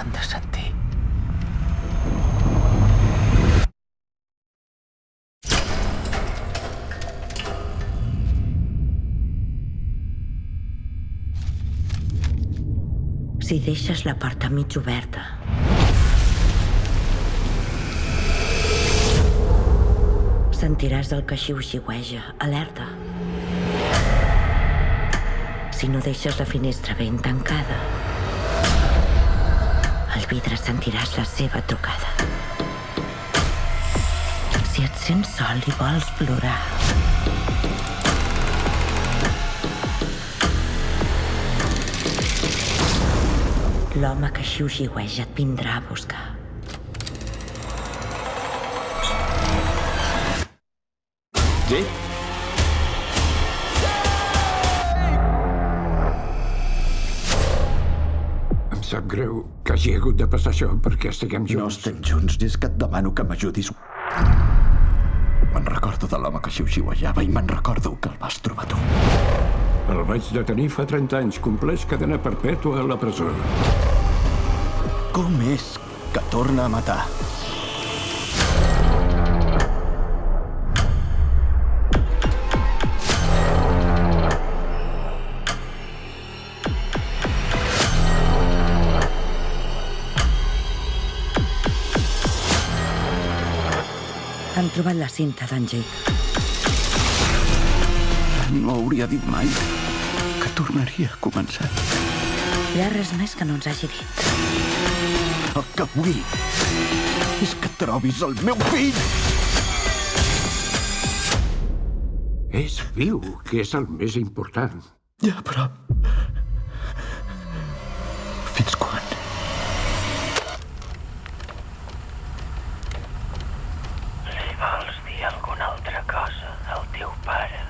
han de sentir. Si deixes la porta mig oberta, sentiràs el que xiu-xiueja, alerta. Si no deixes la finestra ben tancada, al vidre sentiràs la seva trucada. Si et sents sol i vols plorar, l'home que xiu-xiueja et vindrà a buscar. Sí? Em sap greu que hagi hagut de passar això perquè estiguem No junts. estem junts i és que et demano que m'ajudis. Me'n recordo de l'home que xiu-xiuejava i me'n recordo que el vas trobar tu. El vaig detenir fa 30 anys. Compleix cadena perpètua a la presó. Com és que torna a matar? Han trobat la cinta d'en Jake. No hauria dit mai que tornaria a començar. Hi ha res més que no ens hagi dit. El que vull és que trobis el meu fill! És viu, que és el més important. Ja, però... Fins quan? Li vols dir alguna altra cosa al teu pare?